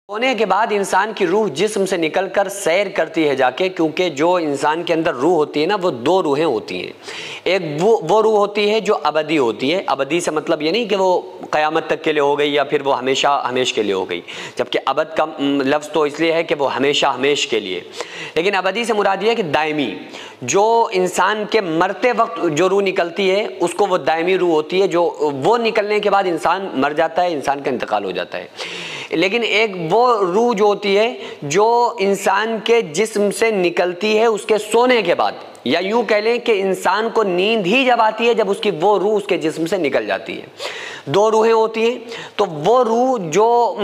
ہونے کے بعد انسان کی روح جسم سے نکل کر سیر کرتی ہے جا کے، کیونکہ جو انسان کے اندر روح ہوتی ہے نا، وہ دو روحیں ہوتی ہیں۔ ایک وہ روح ہوتی ہے جو ابدی ہوتی ہے۔ ابدی سے مطلب یہ نہیں کہ وہ قیامت تک کے لیے ہو گئی یا پھر وہ ہمیشہ ہمیش کے لیے ہو گئی، جبکہ ابد کا لفظ تو اس لیے ہے کہ وہ ہمیشہ ہمیش کے لیے، لیکن ابدی سے مراد یہ ہے کہ دائمی، جو انسان کے مرتے وقت جو روح نکلتی ہے اس کو وہ دائمی روح ہوتی ہے، جو وہ نکلنے کے بعد انسان مر جاتا ہے، انسان کا انتقال ہو جاتا ہے۔ لیکن ایک وہ روح جو ہوتی ہے جو انسان کے جسم سے نکلتی ہے اس کے سونے کے بعد، یا یوں کہہ لیں کہ انسان کو نیند ہی جب آتی ہے جب اس کی وہ روح اس کے جسم سے نکل جاتی ہے۔ دو روحیں ہوتی ہیں، تو وہ روح جو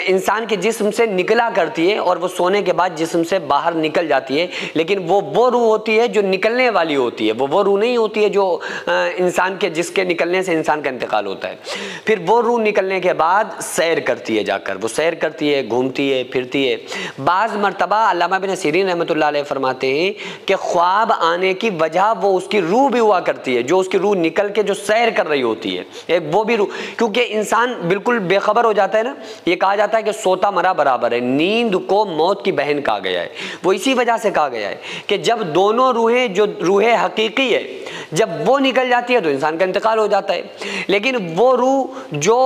انسان کے جسم سے نکلا کرتی ہے اور وہ سونے کے بعد جسم سے باہر نکل جاتی ہے، لیکن وہ روح ہوتی ہے جو نکلنے والی ہوتی ہے، وہ روح نہیں ہوتی ہے جو انسان کے جس کے نکلنے سے انسان کا انتقال ہوتا ہے۔ پھر وہ روح نکلنے کے بعد سیر کرتی ہے، جا کر وہ سیر کرتی ہے، گھومتی ہے، پھرتی ہے۔ بعض مرتبہ علامہ ابن سیرین رحمۃ اللہ علیہ فرماتے ہیں کہ خواب آنے کی وجہ وہ اس کی روح بھی ہوا کرتی ہے، جو اس کی روح نکل کے جو سیر کر رہی ہوتی ہے، ایک وہ بھی روح، کیونکہ انسان بالکل بے خبر ہو جاتا ہے نا، یہ کہا جاتا ہے کہ سوتا مرا برابر ہے، نیند کو موت کی بہن کہا گیا ہے۔ وہ اسی وجہ سے کہا گیا ہے کہ جب دونوں روحیں، جو روح حقیقی ہے جب وہ نکل جاتی ہے تو انسان کا انتقال ہو جاتا ہے، لیکن وہ روح جو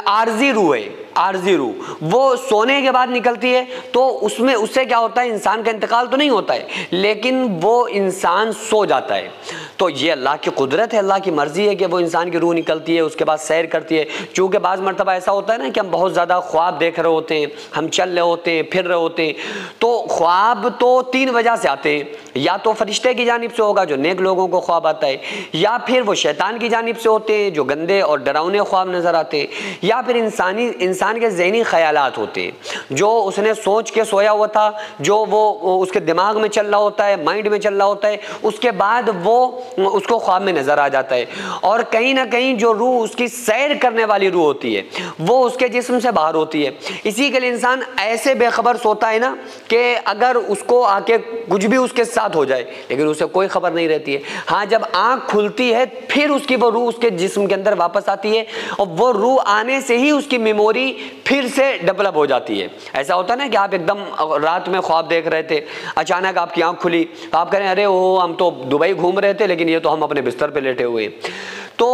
عارضی روح ہے، عارضی روح وہ سونے کے بعد نکلتی ہے تو اس سے کیا ہوتا ہے، انسان کا انتقال تو نہیں ہوتا ہے لیکن وہ انسان سو جاتا ہے۔ تو یہ اللہ کی قدرت ہے، اللہ کی مرضی ہے کہ وہ انسان کی روح نکلتی ہے، اس کے بعد سیر کرتی ہے۔ چونکہ بعض مرتبہ ایسا ہوتا ہے نا کہ ہم بہت زیادہ خواب دیکھ رہے ہوتے ہیں، ہم چل رہے ہوتے ہیں، پھر رہے ہوتے ہیں، تو خواب تو تین وجہ سے آتے ہیں، یا تو فرشتے کی جانب سے ہوگا جو نیک لوگوں کو خواب آتا ہے، یا پھر وہ شیطان کی جانب سے ہوتے ہیں جو گندے اور ڈراؤنے خواب نظر آتے ہیں، یا پھر انسان کے ذہنی خیالات ہوتے ہیں جو اس نے سوچ کے سویا ہوا تھا، جو وہ اس کے دماغ میں چل رہا ہوتا ہے، مائنڈ میں چل رہا ہوتا ہے، اس کے بعد وہ اس کو خواب میں نظر آ جاتا ہے۔ اور کہیں نہ کہیں جو روح اس کی سیر کرنے والی روح ہوتی ہے وہ اس کے جسم سے باہر ہوتی ہے۔ اسی کے لیے انسان ایسے بے خبر سوتا ہے نا کہ اگر اس کو آ کے کچھ بھی اس کے ساتھ ہو جائے لیکن اسے کوئی خبر نہیں رہتی ہے۔ ہاں جب آنکھ کھلتی ہے پھر اس کی وہ روح اس کے جسم کے اندر واپس آتی ہے، اور وہ روح آنے سے ہی اس کی میموری پھر سے ڈیولپ ہو جاتی ہے۔ ایسا ہوتا ہے نا کہ آپ ایک دم رات میں خواب دیکھ رہے تھے، اچانک آپ کی آنکھ کھلی، آپ کہہ رہے ہیں ارے وہ ہم تو دبئی گھوم رہے تھے لیکن یہ تو ہم اپنے بستر پہ لیٹے ہوئے ہیں۔ تو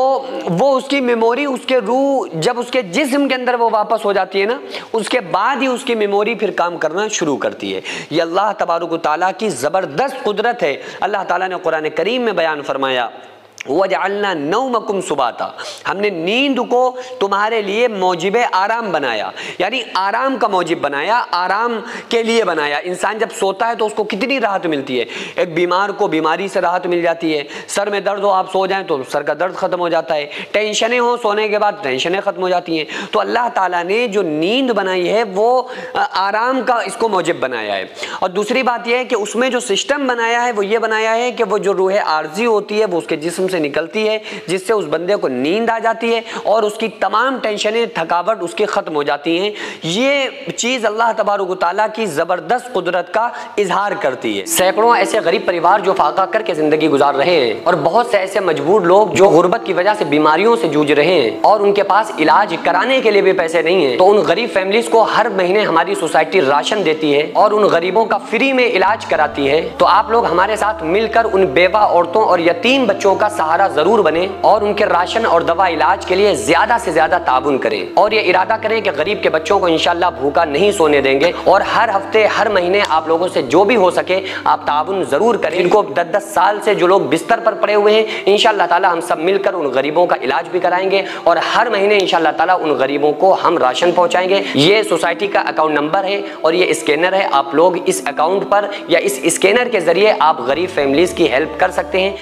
وہ اس کی میموری، اس کے روح جب اس کے جسم کے اندر وہ واپس ہو جاتی ہے نا، اس کے بعد ہی اس کی میموری پھر کام کرنا شروع کرتی ہے۔ یہ اللہ تبارک و تعالیٰ کی زبردست قدرت ہے۔ اللہ تعالیٰ نے قرآن کریم میں بیان فرمایا وَجَعَلْنَا نَوْمَكُمْ سُبَاتًا، ہم نے نیند کو تمہارے لیے موجب آرام بنایا، یعنی آرام کا موجب بنایا، آرام کے لیے بنایا۔ انسان جب سوتا ہے تو اس کو کتنی راحت ملتی ہے، ایک بیمار کو بیماری سے راحت مل جاتی ہے، سر میں درد ہو آپ سو جائیں تو سر کا درد ختم ہو جاتا ہے، ٹینشنیں ہوں سونے کے بعد ٹینشنیں ختم ہو جاتی ہیں۔ تو اللہ تعالیٰ نے جو نیند بنائی ہے وہ آرام کا اس کو موجب بنایا ہے۔ اور دوسری بات یہ ہے کہ اس میں جو سسٹم بنایا ہے وہ یہ بنایا ہے کہ وہ جو روح عارضی ہوتی ہے وہ اس کے جسم سے نکلتی ہے، جس سے اس بندے کو نیند آ جاتی ہے اور اس کی تمام ٹینشنیں، تھکاوٹ اس کی ختم ہو جاتی ہیں۔ یہ چیز اللہ تبارک و تعالیٰ کی زبردست قدرت کا اظہار کرتی ہے۔ سینکڑوں ایسے غریب پریوار جو فاقہ کر کے زندگی گزار رہے ہیں، اور بہت سے ایسے مجبور لوگ جو غربت کی وجہ سے بیماریوں سے جوجھ رہے ہیں اور ان کے پاس علاج کرانے کے لیے بھی پیسے نہیں ہیں، تو ان غریب فیملیز کو ہر مہینے ہماری سوسائٹی راشن دیتی ہے اور ان غریبوں کا فری میں علاج کراتی ہے۔ تو آپ لوگ ہمارے ساتھ مل کر ان بیوہ عورتوں اور یتیم بچوں کا سہارا ضرور بنیں اور ان کے راشن اور دوا علاج کے لیے زیادہ سے زیادہ تعاون کریں، اور یہ ارادہ کریں کہ غریب کے بچوں کو انشاءاللہ بھوکا نہیں سونے دیں گے، اور ہر ہفتے ہر مہینے آپ لوگوں سے جو بھی ہو سکے آپ تعاون ضرور کریں۔ ان کو 10 سال سے جو لوگ بستر پر پڑے ہوئے ہیں انشاءاللہ تعالی ہم سب مل کر ان غریبوں کا علاج بھی کرائیں گے، اور ہر مہینے انشاءاللہ تعالی ان غریبوں کو ہم راشن پہنچائیں گے۔ یہ سوسائٹی کا اکاؤنٹ نمبر ہے اور یہ اسکینر ہے، آپ لوگ اس اکاؤنٹ پر یا اس اسکینر کے ذریعے آپ غریب فیملیز کی ہیلپ کر سکتے ہیں۔